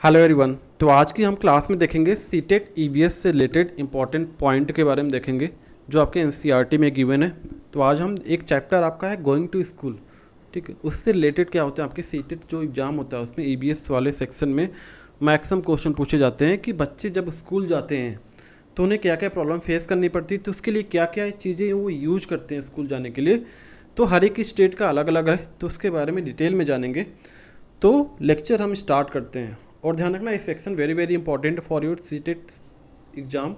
Hello everyone. तो आज की हम क्लास में देखेंगे सीटेट ईवीएस से रिलेटेड इंपॉर्टेंट पॉइंट के बारे में देखेंगे जो आपके एनसीईआरटी में गिवन है। तो आज हम एक चैप्टर आपका है गोइंग टू स्कूल, ठीक है, उससे रिलेटेड क्या होता है आपके सीटेट जो एग्ज़ाम होता है उसमें ईवीएस वाले सेक्शन में मैक्सिमम क्वेश्चन पूछे जाते हैं कि बच्चे जब स्कूल जाते हैं तो उन्हें क्या क्या प्रॉब्लम फेस करनी पड़ती है, तो उसके लिए क्या क्या चीज़ें वो यूज करते हैं स्कूल जाने के लिए। तो हर एक स्टेट का अलग अलग है, तो उसके बारे में डिटेल में जानेंगे। तो लेक्चर हम स्टार्ट करते हैं। और ध्यान रखना, इस section very very important for your CTET exam.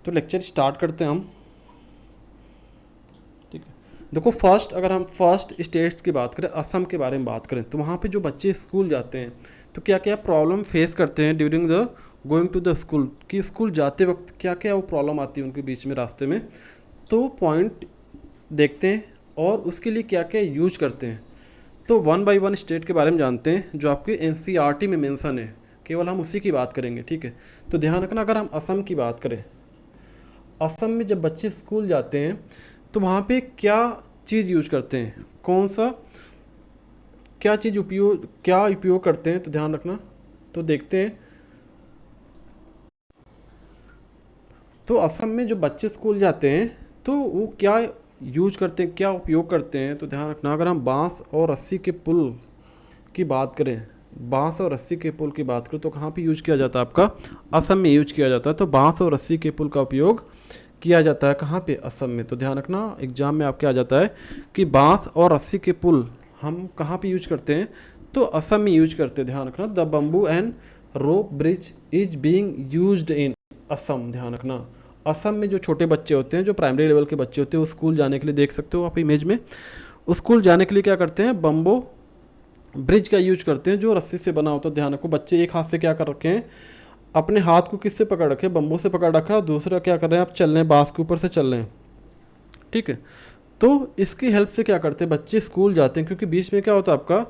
तो लेक्चर स्टार्ट करते हैं हम, ठीक है। देखो, फर्स्ट अगर हम फर्स्ट स्टेट की बात करें, असम के बारे में बात करें, तो वहाँ पे जो बच्चे स्कूल जाते हैं तो क्या क्या प्रॉब्लम फेस करते हैं during the going to the school, कि स्कूल जाते वक्त क्या क्या वो प्रॉब्लम आती है उनके बीच में रास्ते में। तो पॉइंट देखते हैं और उसके लिए क्या क्या यूज करते हैं। तो वन बाय वन स्टेट के बारे में जानते हैं जो आपके एनसीईआरटी में मेंशन है, केवल हम उसी की बात करेंगे, ठीक है। तो ध्यान रखना, अगर हम असम की बात करें, असम में जब बच्चे स्कूल जाते हैं तो वहाँ पे क्या चीज़ यूज करते हैं, कौन सा क्या उपयोग करते हैं, तो ध्यान रखना। तो देखते हैं। तो असम में जो बच्चे स्कूल जाते हैं तो वो क्या यूज करते हैं, क्या उपयोग करते हैं, तो ध्यान रखना। अगर हम बांस और रस्सी के पुल की बात करें, बांस और रस्सी के पुल की बात करें, तो कहाँ पे यूज किया जाता है आपका, असम में यूज किया जाता है। तो बांस और रस्सी के पुल का उपयोग किया जाता है कहाँ पे, असम में। तो ध्यान रखना, एग्जाम में आपके आ जाता है कि बांस और रस्सी के पुल हम कहाँ पे यूज करते हैं, तो असम में यूज करते हैं। ध्यान रखना, the bamboo and rope bridge is being used in Assam. ध्यान रखना, असम में जो छोटे बच्चे होते हैं, जो प्राइमरी लेवल के बच्चे होते हैं, वो स्कूल जाने के लिए देख सकते हो आप इमेज में, स्कूल जाने के लिए क्या करते हैं, बम्बो ब्रिज का यूज करते हैं जो रस्सी से बना होता है। ध्यान रखो, बच्चे एक हाथ से क्या कर रखे हैं, अपने हाथ को किससे पकड़ रखे हैं, बम्बू से पकड़ रखा है, और दूसरा क्या कर रहे हैं, आप चल रहे हैं, बांस के ऊपर से चल रहे हैं, ठीक है। तो इसकी हेल्प से क्या करते हैं बच्चे स्कूल जाते हैं, क्योंकि बीच में क्या होता है आपका,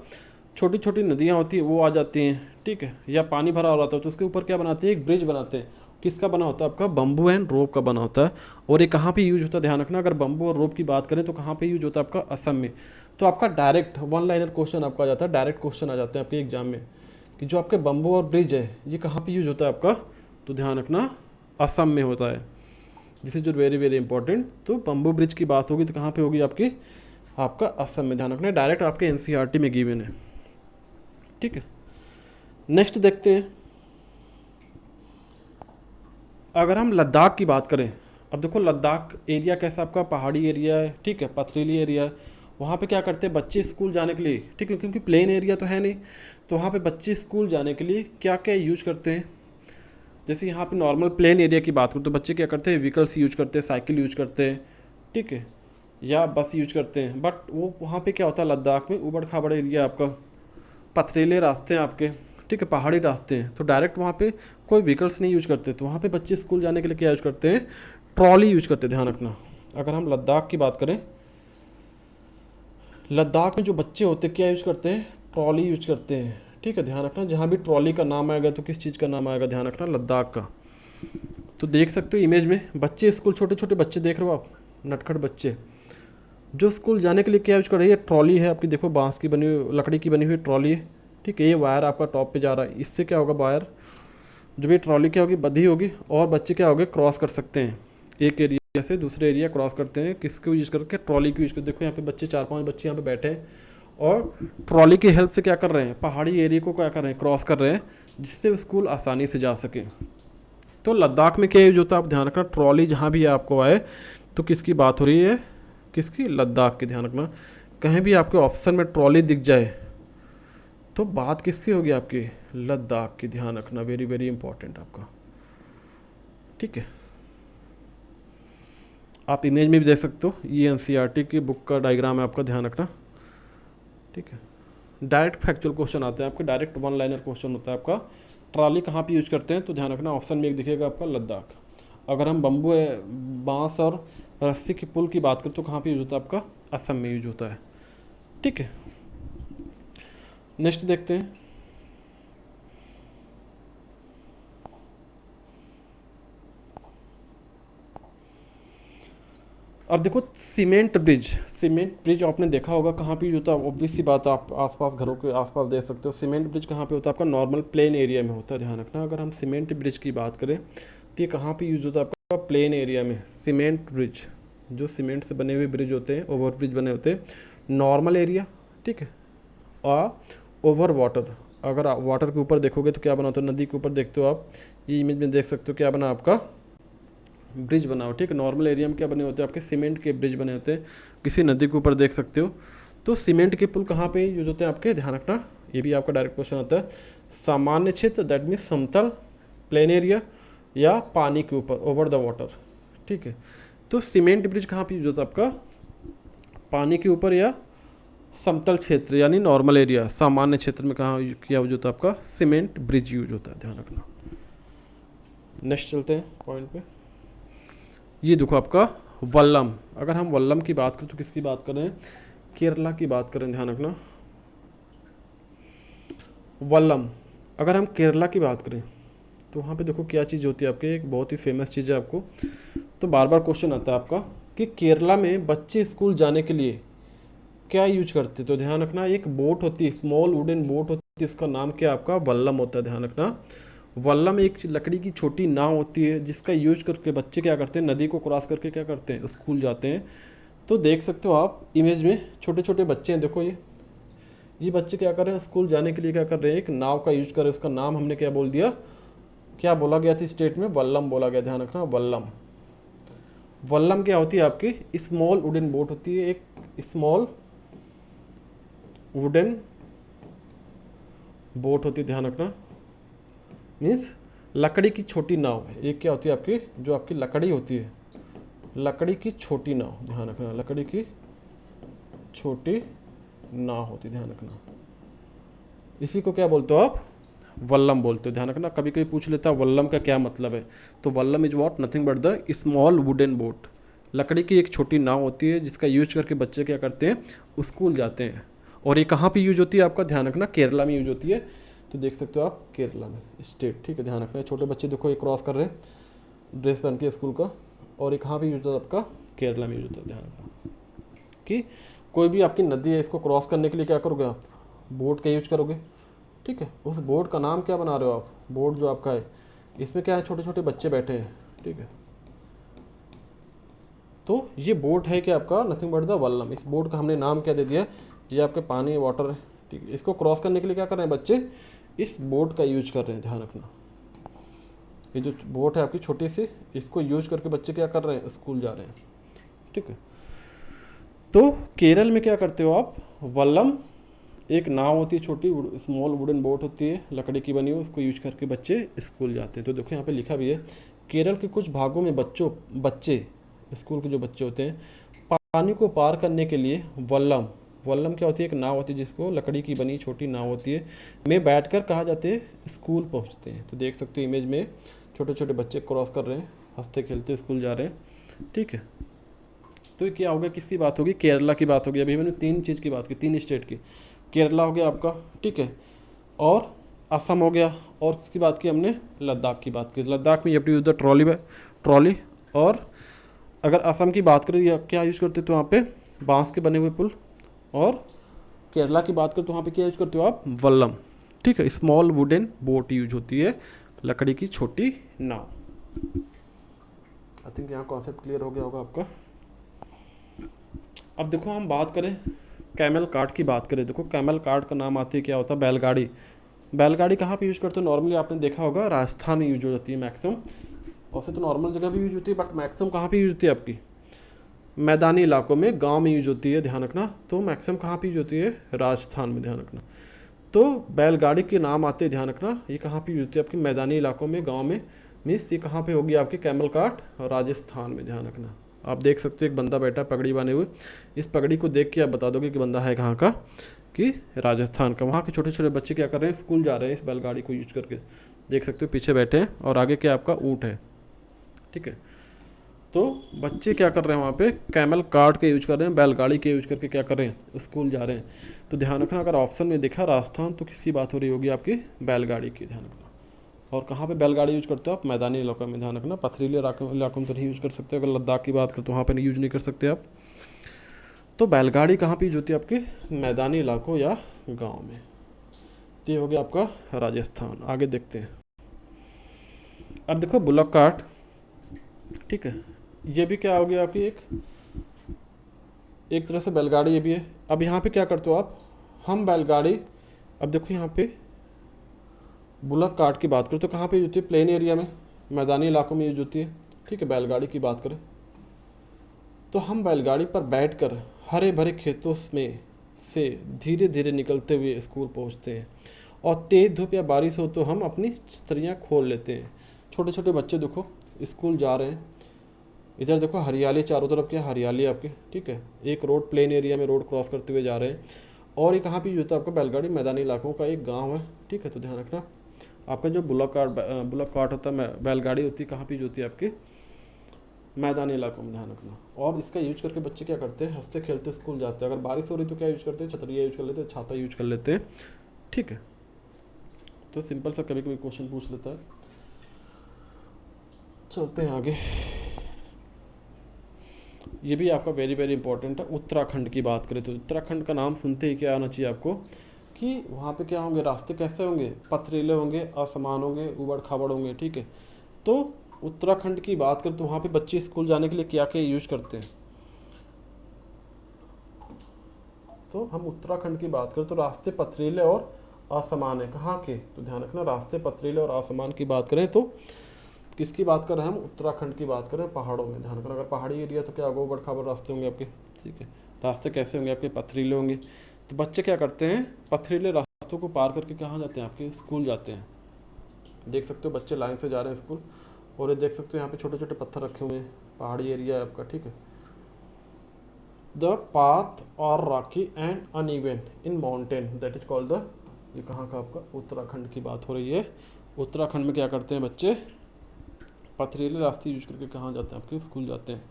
छोटी छोटी नदियाँ होती हैं वो आ जाती हैं, ठीक है, या पानी भरा हो रहा था, तो उसके ऊपर क्या बनाते हैं, एक ब्रिज बनाते हैं। किसका बना होता है आपका, बम्बू एंड रोप का बना होता है। और ये कहाँ पे यूज होता है, ध्यान रखना, अगर बम्बू और रोप की बात करें तो कहाँ पे यूज होता है आपका, असम में। तो आपका डायरेक्ट वन लाइनर क्वेश्चन आपका आ जाता है, डायरेक्ट क्वेश्चन आ जाते हैं आपके एग्जाम में कि जो आपके बम्बू और ब्रिज है ये कहाँ पे यूज होता है आपका, तो ध्यान रखना, असम में होता है। This is very very important. तो बम्बू ब्रिज की बात होगी तो कहाँ पे होगी आपकी, आपका असम में। ध्यान रखना, डायरेक्ट आपके एनसीईआरटी में गिवन है, ठीक है। नेक्स्ट देखते हैं, अगर हम लद्दाख की बात करें। अब देखो, लद्दाख एरिया कैसा आपका, पहाड़ी एरिया है, ठीक है, पथरीली एरिया है। वहाँ पे क्या करते हैं बच्चे स्कूल जाने के लिए, ठीक है, क्योंकि प्लेन एरिया तो है नहीं, तो वहाँ पे बच्चे स्कूल जाने के लिए क्या क्या यूज करते हैं। जैसे यहाँ पे नॉर्मल प्लेन एरिया की बात करूँ तो बच्चे क्या करते हैं, व्हीकल्स यूज करते हैं, साइकिल यूज करते हैं, ठीक है, या बस यूज करते हैं। बट वो वहाँ पे क्या होता है, लद्दाख में उबड़ खाबड़ एरिया आपका, पथरीले रास्ते हैं आपके, ठीक है, पहाड़ी रास्ते हैं, तो डायरेक्ट वहाँ पे कोई व्हीकल्स नहीं यूज करते। तो वहाँ पे बच्चे स्कूल जाने के लिए क्या यूज करते हैं, ट्रॉली यूज करते हैं। ध्यान रखना, अगर हम लद्दाख की बात करें, लद्दाख में जो बच्चे होते हैं क्या यूज करते हैं, ट्रॉली यूज करते हैं, ठीक है। ध्यान रखना, जहाँ भी ट्रॉली का नाम आएगा तो किस चीज़ का नाम आएगा, ध्यान रखना, लद्दाख का। तो देख सकते हो इमेज में बच्चे स्कूल, छोटे छोटे बच्चे देख रहे हो आप, नटखट बच्चे जो स्कूल जाने के लिए क्या यूज कर रही है, ट्रॉली है आपकी। देखो, बांस की बनी हुई, लकड़ी की बनी हुई ट्रॉली है, ठीक है। ये वायर आपका टॉप पे जा रहा है, इससे क्या होगा, वायर जब ये ट्रॉली क्या होगी, बंधी होगी, और बच्चे क्या होगे, क्रॉस कर सकते हैं, एक एरिया से दूसरे एरिया क्रॉस करते हैं, किसको यूज करके, ट्रॉली को यूज कर। देखो यहाँ पे बच्चे, 4-5 बच्चे यहाँ पे बैठे हैं और ट्रॉली की हेल्प से क्या कर रहे हैं, पहाड़ी एरिया को क्या कर रहे हैं, क्रॉस कर रहे हैं, जिससे स्कूल आसानी से जा सके। तो लद्दाख में क्या यूज होता है, आप ध्यान रखना, ट्रॉली जहाँ भी आपको आए तो किसकी बात हो रही है, किसकी, लद्दाख की। ध्यान रखना, कहीं भी आपके ऑप्शन में ट्रॉली दिख जाए तो बात किसकी होगी, आपकी लद्दाख की। ध्यान रखना, वेरी वेरी इंपॉर्टेंट आपका, ठीक है। आप इमेज में भी देख सकते हो, ये एनसीईआरटी की बुक का डायग्राम है आपका, ध्यान रखना, ठीक है। डायरेक्ट फैक्चुअल क्वेश्चन आते हैं आपके, डायरेक्ट वन लाइनर क्वेश्चन होता है आपका। ट्रॉली कहाँ पे यूज करते हैं, तो ध्यान रखना, ऑप्शन में एक दिखेगा आपका, लद्दाख। अगर हम बम्बू, बांस और रस्सी की पुल की बात करें तो कहाँ पे यूज होता है आपका, असम में यूज होता है, ठीक है। नेक्स्ट देखते हैं, अब देखो सीमेंट ब्रिज आपने देखा होगा कहाँ पे यूज होता है, ऑब्वियस सी बात है, आप आसपास घरों के आसपास देख सकते हो। सीमेंट ब्रिज कहाँ पे होता है आपका, नॉर्मल प्लेन एरिया में होता है, ध्यान रखना। अगर हम सीमेंट ब्रिज की बात करें तो ये कहाँ पे यूज होता है आपका, प्लेन एरिया में। सीमेंट ब्रिज, जो सीमेंट से बने हुए ब्रिज होते हैं, ओवर ब्रिज बने होते हैं, नॉर्मल एरिया, ठीक है, और ओवर वाटर। अगर आप वाटर के ऊपर देखोगे तो क्या बना होता है, नदी के ऊपर देखते हो आप, ये इमेज में देख सकते हो क्या बना आपका, ब्रिज बना हो, ठीक है। नॉर्मल एरिया में क्या बने होते हैं आपके, सीमेंट के ब्रिज बने होते हैं, किसी नदी के ऊपर देख सकते हो। तो सीमेंट के पुल कहाँ पे यूज होते हैं आपके, ध्यान रखना, ये भी आपका डायरेक्ट क्वेश्चन आता है। सामान्य क्षेत्र, दैट मीन्स समतल, प्लेन एरिया, या पानी के ऊपर, ओवर द वाटर, ठीक है। तो सीमेंट ब्रिज कहाँ पे यूज होता है आपका, पानी के ऊपर या समतल क्षेत्र यानी नॉर्मल एरिया, सामान्य क्षेत्र में कहाँ किया यूज होता है आपका, सीमेंट ब्रिज यूज होता है, ध्यान रखना। नेक्स्ट चलते हैं पॉइंट पे। ये देखो आपका वल्लम। अगर हम वल्लम की बात करें तो किसकी बात कर रहे हैं, केरला की बात करें, ध्यान रखना। वल्लम, अगर हम केरला की बात करें तो वहाँ पे देखो क्या चीज़ होती है आपके, एक बहुत ही फेमस चीज़ है आपको, तो बार बार क्वेश्चन आता है आपका कि केरला में बच्चे स्कूल जाने के लिए क्या यूज करते, तो ध्यान रखना, एक बोट होती है, स्मॉल वुडन बोट होती है, उसका नाम क्या आपका, वल्लम होता है, ध्यान रखना। वल्लम एक लकड़ी की छोटी नाव होती है जिसका यूज करके बच्चे क्या करते हैं, नदी को क्रॉस करके क्या करते हैं, स्कूल जाते हैं। तो देख सकते हो आप इमेज में, छोटे छोटे बच्चे हैं, देखो ये बच्चे क्या कर रहे हैं, स्कूल जाने के लिए क्या कर रहे हैं, एक नाव का यूज कर रहे हैं। उसका नाम हमने क्या बोल दिया, क्या बोला गया था स्टेट में, वल्लम बोला गया, ध्यान रखना, वल्लम। वल्लम क्या होती है आपकी, स्मॉल वुडन बोट होती है, एक स्मॉल वुडन बोट होती है, ध्यान रखना। मीन्स लकड़ी की छोटी नाव है, एक क्या होती है आपकी, जो आपकी लकड़ी होती है, लकड़ी की छोटी नाव, ध्यान रखना, लकड़ी की छोटी नाव होती है, ध्यान रखना। इसी को क्या बोलते हो आप, वल्लम बोलते हो, ध्यान रखना। कभी कभी पूछ लेता है वल्लम का क्या मतलब है, तो Vallabh is what, nothing but the small wooden boat. लकड़ी की एक छोटी नाव होती है जिसका यूज करके बच्चे क्या करते हैं, स्कूल जाते हैं। और ये कहाँ पे यूज होती है आपका, ध्यान रखना, केरला में यूज होती है। तो देख सकते हो आप केरला में स्टेट, ठीक है, ध्यान रखना। छोटे बच्चे देखो ये क्रॉस कर रहे हैं ड्रेस पहन के स्कूल का, और ये कहाँ पे यूज होता है आपका, केरला में यूज होता है, ध्यान रखना। कि कोई भी आपकी नदी है, इसको क्रॉस करने के लिए क्या करोगे आप, बोट का यूज करोगे, ठीक है। उस बोट का नाम क्या बना रहे हो आप, बोट जो आपका है, इसमें क्या है, छोटे छोटे बच्चे बैठे हैं, ठीक है। तो ये बोट है क्या आपका, नथिंग बट द वल्लम। इस बोट का हमने नाम क्या दे दिया, ये आपके पानी वाटर है, ठीक है। इसको क्रॉस करने के लिए क्या कर रहे हैं बच्चे, इस बोट का यूज कर रहे हैं, ध्यान रखना। ये जो बोट है आपकी छोटी सी, इसको यूज करके बच्चे क्या कर रहे हैं, स्कूल जा रहे हैं, ठीक है। तो केरल में क्या करते हो आप, वल्लम एक नाव होती है छोटी, स्मॉल वुडन बोट होती है, लकड़ी की बनी हुई, उसको यूज करके बच्चे स्कूल जाते हैं। तो देखो यहाँ पे लिखा भी है, केरल के कुछ भागों में बच्चे स्कूल के जो बच्चे होते हैं, पानी को पार करने के लिए वल्लम क्या होती है, एक नाव होती है जिसको लकड़ी की बनी छोटी नाव होती है, में बैठकर कहा जाते हैं स्कूल पहुंचते हैं। तो देख सकते हो इमेज में छोटे छोटे बच्चे क्रॉस कर रहे हैं, हंसते खेलते स्कूल जा रहे हैं, ठीक है। तो ये क्या होगा, किसकी बात होगी, केरला की बात होगी। अभी मैंने तीन चीज़ की बात की, तीन स्टेट की, केरला हो गया आपका, ठीक है, और असम हो गया, और किसकी बात की हमने, लद्दाख की बात की। लद्दाख में ये यूज द ट्रॉली। और अगर असम की बात करें, या क्या यूज़ करते तो वहाँ पे बांस के बने हुए पुल, और केरला की बात करें तो वहाँ पे क्या यूज करते हो आप, वल्लम, ठीक है, स्मॉल वुडन बोट यूज होती है, लकड़ी की छोटी नाव। आई थिंक यहाँ कॉन्सेप्ट क्लियर हो गया होगा आपका। अब देखो हम बात करें कैमल कार्ट की बात करें, देखो कैमल कार्ट का नाम आती है क्या होता है, बैलगाड़ी। बैलगाड़ी कहाँ पे यूज करते हो, नॉर्मली आपने देखा होगा राजस्थान में यूज हो जाती है मैक्सिमम, वैसे तो नॉर्मल जगह भी यूज होती है, बट मैक्सिमम कहाँ पे यूज होती है आपकी, मैदानी इलाकों में, गांव में यूज होती है, ध्यान रखना। तो मैक्सिमम कहाँ पे यूज होती है, राजस्थान में, ध्यान रखना। तो बैलगाड़ी के नाम आते हैं, ध्यान रखना, ये कहाँ पे यूज होती है आपकी, मैदानी इलाकों में, गांव में। मीन्स ये कहाँ पे होगी आपकी कैमल कार्ट, राजस्थान में, ध्यान रखना। आप देख सकते हो एक बंदा बैठा पगड़ी बांधे हुए, इस पगड़ी को देख के आप बता दोगे कि बंदा है कहाँ का, कि राजस्थान का। वहाँ के छोटे छोटे बच्चे क्या कर रहे हैं, स्कूल जा रहे हैं इस बैलगाड़ी को यूज करके, देख सकते हो पीछे बैठे हैं, और आगे क्या आपका ऊँट है, ठीक है। तो बच्चे क्या कर रहे हैं वहाँ पे, कैमल कार्ट के यूज कर रहे हैं, बैलगाड़ी के यूज करके क्या कर रहे हैं, स्कूल जा रहे हैं। तो ध्यान रखना, अगर ऑप्शन में देखा राजस्थान तो किसकी बात हो रही होगी आपकी, बैलगाड़ी की, ध्यान रखना। और कहाँ पे बैलगाड़ी यूज करते हो आप? मैदानी इलाकों में, ध्यान रखना। पथरीले इलाकों में तो नहीं यूज कर सकते। अगर लद्दाख की बात करें तो वहाँ पे नहीं यूज नहीं कर सकते आप। तो बैलगाड़ी कहाँ पे यूज होती है? आपके मैदानी इलाकों या गाँव में। तो ये हो गया आपका राजस्थान। आगे देखते हैं। अब देखो बुलक कार्ट, ठीक है, ये भी क्या हो गया आपकी एक तरह से बैलगाड़ी ये भी है। अब यहाँ पे क्या करते हो आप? हम बैलगाड़ी, अब देखो यहाँ पे बुलक कार्ट की बात करें तो कहाँ पे यूज होती है? प्लेन एरिया में, मैदानी इलाकों में यूज होती है, ठीक है। बैलगाड़ी की बात करें तो हम बैलगाड़ी पर बैठकर हरे भरे खेतों में से धीरे धीरे निकलते हुए स्कूल पहुँचते हैं, और तेज़ धूप या बारिश हो तो हम अपनी छतरियाँ खोल लेते हैं। छोटे छोटे बच्चे देखो स्कूल जा रहे हैं, इधर देखो हरियाली, चारों तरफ क्या हरियाली आपके, ठीक है। एक रोड, प्लेन एरिया में रोड क्रॉस करते हुए जा रहे हैं। और ये कहाँ पे यूज होता है आपका? बैलगाड़ी मैदानी इलाकों का एक गांव है, ठीक है। तो ध्यान रखना, आपका जो बुलक कार्ट होता है, बैलगाड़ी होती है, कहाँ पे यूज होती है? आपके मैदानी इलाकों में, ध्यान रखना। और इसका यूज करके बच्चे क्या करते हैं? हंसते खेलते स्कूल जाते हैं। अगर बारिश हो रही तो क्या यूज करते हैं? छतरिया यूज कर लेते हैं, छाता यूज कर लेते हैं, ठीक है। तो सिंपल सा कभी कभी क्वेश्चन पूछ लेता है। चलते हैं आगे। ये भी आपका वेरी वेरी इंपॉर्टेंट है। उत्तराखंड की बात करें तो उत्तराखंड का नाम सुनते ही क्या आना चाहिए आपको कि वहाँ पे क्या होंगे? रास्ते कैसे होंगे? पथरीले होंगे, असमान होंगे, उबड़ खाबड़ होंगे, ठीक है। तो उत्तराखंड की बात करें तो वहाँ पे बच्चे स्कूल जाने के लिए क्या क्या यूज करते हैं? तो हम उत्तराखंड की बात करें तो रास्ते पथरीले और असमान है। कहाँ के? तो ध्यान रखना, रास्ते पथरीले और असमान की बात करें तो किसकी बात कर रहे हैं हम? उत्तराखंड की बात करें, पहाड़ों में। ध्यान रखना, अगर पहाड़ी एरिया तो क्या होगा? उबड़ खाबड़ रास्ते होंगे आपके, ठीक है। रास्ते कैसे होंगे आपके? पथरीले होंगे। तो बच्चे क्या करते हैं? पथरीले रास्तों को पार करके कहाँ जाते हैं? आपके स्कूल जाते हैं। देख सकते हो बच्चे लाइन से जा रहे हैं स्कूल। और ये देख सकते हो यहाँ पे छोटे छोटे पत्थर रखे हुए हैं, पहाड़ी एरिया है आपका, ठीक है। द पाथ और Rocky and uneven in mountain that is called the, ये कहाँ का आपका? उत्तराखंड की बात हो रही है। उत्तराखंड में क्या करते हैं बच्चे? पथरीले रास्ते यूज करके कहाँ जाते हैं? आपके स्कूल जाते हैं।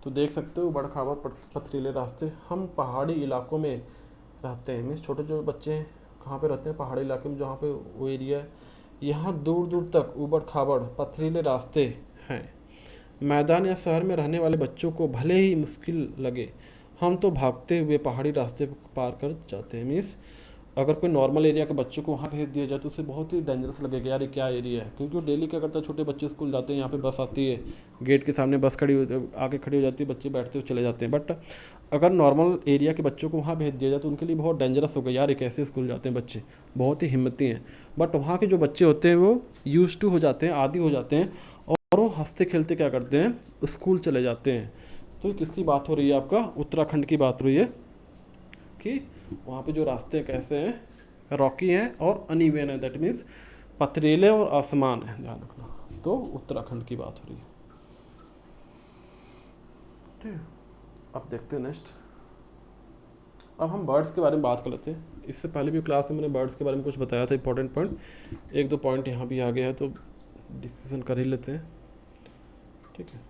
तो देख सकते हो बड़ खाबर पथरीले रास्ते। हम पहाड़ी इलाकों में रहते हैं, मीन्स छोटे जो बच्चे हैं कहाँ पे रहते हैं? पहाड़ी इलाके में, जहाँ पे वो एरिया है। यहाँ दूर दूर तक उबड़ खाबड़ पथरीले रास्ते हैं। मैदान या शहर में रहने वाले बच्चों को भले ही मुश्किल लगे, हम तो भागते हुए पहाड़ी रास्ते पार कर जाते हैं। मीन्स अगर कोई नॉर्मल एरिया के बच्चों को वहाँ भेज दिया जाए तो उसे बहुत ही डेंजरस लगेगा, यार ये क्या एरिया है। क्योंकि वो डेली क्या करता है, छोटे बच्चे स्कूल जाते हैं, यहाँ पे बस आती है, गेट के सामने बस आके खड़ी हो जाती है, बच्चे बैठते हुए चले जाते हैं। बट अगर नॉर्मल एरिया के बच्चों को वहाँ भेज दिया जाए तो उनके लिए बहुत डेंजरस होगा, यार ये कैसे स्कूल जाते हैं बच्चे, बहुत ही हिम्मती हैं। बट वहाँ के जो बच्चे होते हैं वो यूज टू हो जाते हैं, आदी हो जाते हैं, और वो हंसते खेलते क्या करते हैं? स्कूल चले जाते हैं। तो किसकी बात हो रही है? आपका उत्तराखंड की बात हो रही है कि वहाँ पे जो रास्ते कैसे हैं? रॉकी हैं और अनइवन है, दैट मीन्स पथरीले और आसमान है, ध्यान रखना। तो उत्तराखंड की बात हो रही है, ठीक है। अब देखते हैं नेक्स्ट। अब हम बर्ड्स के बारे में बात कर लेते हैं। इससे पहले भी क्लास में मैंने बर्ड्स के बारे में कुछ बताया था, इंपॉर्टेंट पॉइंट। एक दो पॉइंट यहाँ भी आ गया है तो डिस्कशन कर ही लेते हैं, ठीक है।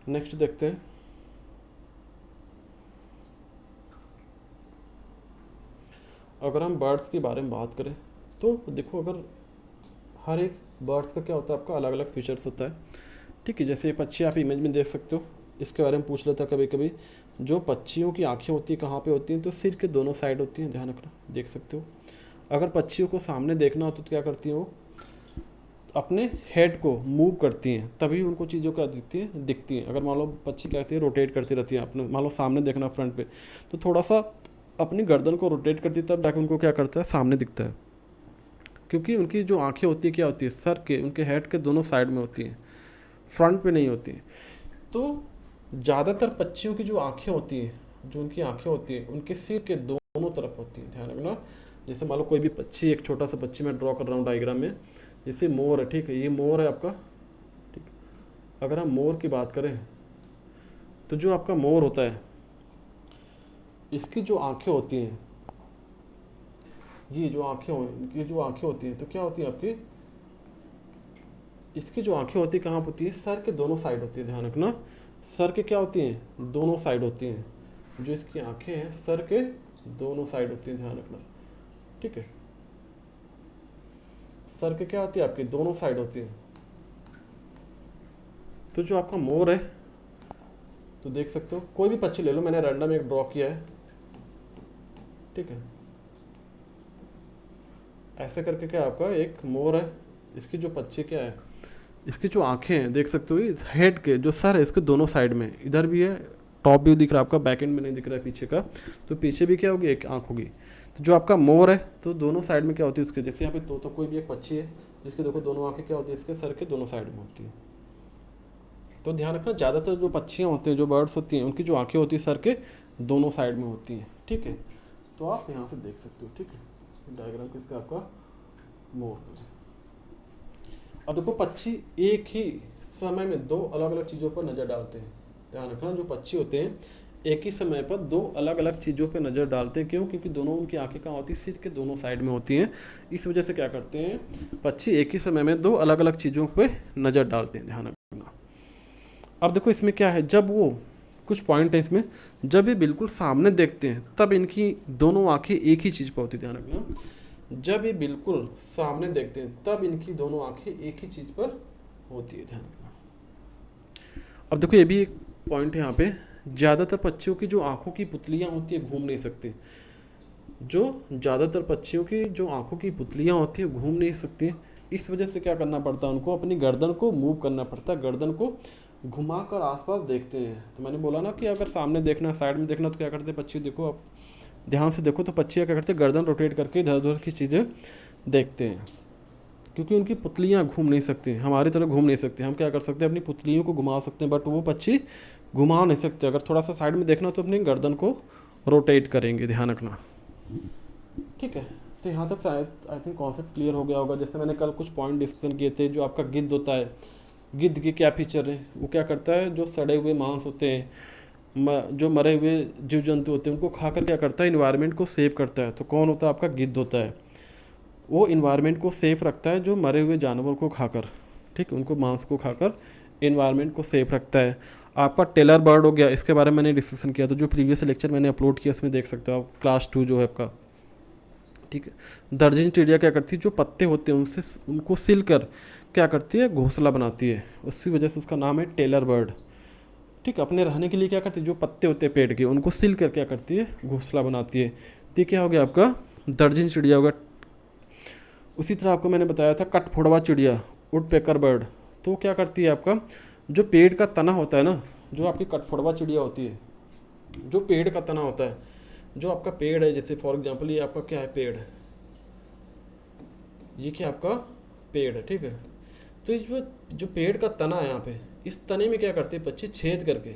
नेक्स्ट देखते हैं। अगर हम बर्ड्स के बारे में बात करें तो देखो, अगर हर एक बर्ड्स का क्या होता है? आपका अलग अलग फीचर्स होता है, ठीक है। जैसे ये पक्षी आप इमेज में देख सकते हो, इसके बारे में पूछ लेता है कभी कभी। जो पक्षियों की आंखें होती हैं कहाँ पे होती हैं? तो सिर के दोनों साइड होती हैं, ध्यान रखना, देख सकते हो। अगर पक्षियों को सामने देखना हो तो क्या करती हैं? वो अपने हेड को मूव करती हैं, तभी उनको चीज़ों क्या दिखती हैं। अगर मान लो पक्षी क्या करती है? रोटेट करती रहती हैं अपने, मान लो सामने देखना फ्रंट पे, तो थोड़ा सा अपनी गर्दन को रोटेट करती है, तब जाके उनको क्या करता है? सामने दिखता है। क्योंकि उनकी जो आंखें होती है क्या होती है? सर के, उनके हेड के दोनों साइड में होती हैं, फ्रंट पे नहीं होती हैं। तो ज़्यादातर पक्षियों की जो आंखें होती हैं, जो उनकी आंखें होती हैं, उनके सिर के दोनों तरफ होती हैं, ध्यान रखना। जैसे मान लो कोई भी पक्षी, एक छोटा सा पक्षी मैं ड्रॉ कर रहा हूँ डायग्राम में, जैसे मोर है, ठीक है। ये मोर है आपका, ठीक। अगर हम मोर की बात करें तो जो आपका मोर होता है, इसकी जो आंखें होती हैं, ये जो आंखें होती हैं, तो क्या होती है आपकी? इसकी जो आंखें होती है कहाँ होती है? सर के दोनों साइड होती है, ध्यान रखना। सर के क्या होती हैं? दोनों साइड होती हैं, जो इसकी आंखें हैं सर के दोनों साइड होती हैं, ध्यान रखना, ठीक है। सर के क्या होती है, आपकी दोनों साइड होती है। तो जो आपका मोर है, तो देख सकते हो, कोई भी पक्षी ले लो, मैंने रैंडम एक ड्रॉ किया है, ठीक है। ऐसे करके क्या आपका एक मोर है, इसकी जो पक्षी क्या है, इसकी जो आंखें हैं देख सकते हो, इस हेड के जो सर है इसके दोनों साइड में, इधर भी है, टॉप व्यू दिख रहा है आपका, बैक एंड में नहीं दिख रहा है पीछे का, तो पीछे भी क्या होगी, एक आंख होगी। तो जो आपका मोर है, तो दोनों साइड में क्या होती है उसके, जैसे यहाँ पे तो कोई भी एक पक्षी है जिसके देखो दोनों आंखें क्या होती है, इसके सर के दोनों साइड में होती है। तो ध्यान रखना, ज़्यादातर जो पक्षियाँ होते हैं, जो बर्ड्स होती हैं, उनकी जो आंखें होती है सर के दोनों साइड में होती हैं, ठीक है। तो आप यहाँ से देख सकते हो, ठीक है, डायग्राम किसका, आपका मोर का। अब देखो, पक्षी एक ही समय में दो अलग अलग चीज़ों पर नज़र डालते हैं। ध्यान रखना, जो पक्षी होते हैं एक ही समय पर दो अलग अलग चीज़ों पर नज़र डालते हैं। क्यों? क्योंकि दोनों उनकी आंखें कहाँ होती है, सिर के दोनों साइड में होती हैं। इस वजह से क्या करते हैं, पक्षी एक ही समय में दो अलग अलग चीज़ों पर नज़र डालते हैं। ध्यान रखना। अब देखो इसमें क्या है, जब वो कुछ पॉइंट है इसमें, जब ये बिल्कुल सामने देखते हैं तब इनकी दोनों आंखें एक ही चीज़ पर होती है। ध्यान रखना, जब ये बिल्कुल सामने देखते हैं तब इनकी दोनों आंखें एक ही चीज़ पर होती है। ध्यान रखना। अब देखो ये भी एक पॉइंट है यहाँ पे, ज़्यादातर पक्षियों की जो आंखों की पुतलियाँ होती है घूम नहीं सकती। जो ज़्यादातर पक्षियों की जो आंखों की पुतलियाँ होती है घूम नहीं सकती। इस वजह से क्या करना पड़ता है उनको, अपनी गर्दन को मूव करना पड़ता है, गर्दन को घुमा कर आसपास देखते हैं। तो मैंने बोला ना कि अगर सामने देखना, साइड में देखना, तो क्या करते हैं पक्षी, देखो आप ध्यान से देखो, तो पक्षी क्या करते हैं, गर्दन रोटेट करके इधर उधर की चीज़ें देखते हैं। क्योंकि उनकी पुतलियाँ घूम नहीं सकती, हमारी तरह घूम नहीं सकती। हम क्या कर सकते हैं, अपनी पुतलियों को घुमा सकते हैं, बट वो पक्षी घुमा नहीं सकते। अगर थोड़ा सा साइड में देखना तो अपनी गर्दन को रोटेट करेंगे। ध्यान रखना, ठीक है। तो यहाँ तक शायद आई थिंक कॉन्सेप्ट क्लियर हो गया होगा। जैसे मैंने कल कुछ पॉइंट डिस्कशन किए थे, जो आपका गिद्ध होता है, गिद्ध के क्या फीचर है, वो क्या करता है, जो सड़े हुए मांस होते हैं, जो मरे हुए जीव जंतु होते हैं, उनको खाकर क्या करता है, इन्वायरमेंट को सेव करता है। तो कौन होता है, आपका गिद्ध होता है। वो इन्वायरमेंट को सेफ रखता है, जो मरे हुए जानवर को खाकर, ठीक है, उनको मांस को खाकर इन्वायरमेंट को सेफ रखता है। आपका टेलर बर्ड हो गया, इसके बारे में मैंने डिस्कशन किया था, जो प्रीवियस लेक्चर मैंने अपलोड किया उसमें देख सकते हो आप, क्लास 2 जो है आपका, ठीक है। दर्जन चिड़िया क्या करती है, जो पत्ते होते हैं उनसे उनको सिल कर क्या करती है, घोंसला बनाती है। उसी वजह से उसका नाम है टेलर बर्ड, ठीक। अपने रहने के लिए क्या करती है, जो पत्ते होते हैं पेड़ के उनको सिल कर क्या करती है, घोंसला बनाती है। तो ये क्या हो गया आपका दर्जन चिड़िया होगा। उसी तरह आपको मैंने बताया था कठफोड़वा चिड़िया, वुडपेकर बर्ड, तो क्या करती है, आपका जो पेड़ का तना होता है ना, जो आपकी कठफोड़वा चिड़िया होती है, जो पेड़ का तना होता है, जो आपका पेड़ है, जैसे फॉर एग्जांपल ये आपका क्या है, पेड़, ये क्या आपका पेड़ है, ठीक है। तो ये जो पेड़ का तना है यहाँ पे, इस तने में क्या करते हैं पक्षी, छेद करके,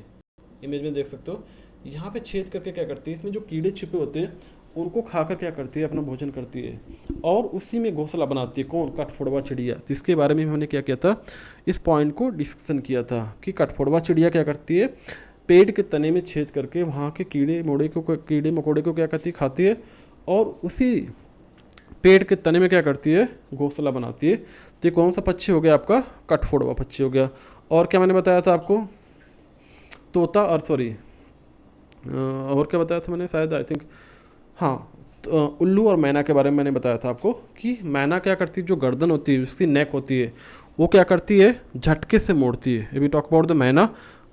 इमेज में देख सकते हो, यहाँ पे छेद करके क्या करती है, इसमें जो कीड़े छिपे होते हैं उनको खाकर क्या करती है, अपना भोजन करती है, और उसी में घोंसला बनाती है। कौन, कठफोड़वा चिड़िया। तो इसके बारे में हमने क्या किया था, इस पॉइंट को डिस्कशन किया था कि कठफोड़वा चिड़िया क्या करती है, पेड़ के तने में छेद करके वहाँ के कीड़े मकोड़े को क्या करती है, खाती है, और उसी पेड़ के तने में क्या करती है, घोंसला बनाती है। तो ये कौन सा पक्षी हो गया, आपका कठफोड़वा पक्षी हो गया। और क्या मैंने बताया था आपको, तोता, और सॉरी और क्या बताया था मैंने, शायद आई थिंक हाँ, तो उल्लू और मैना के बारे में मैंने बताया था आपको कि मैना क्या करती है, जो गर्दन होती है, उसकी नेक होती है, वो क्या करती है, झटके से मोड़ती है। अभी टॉक अबाउट द मैना,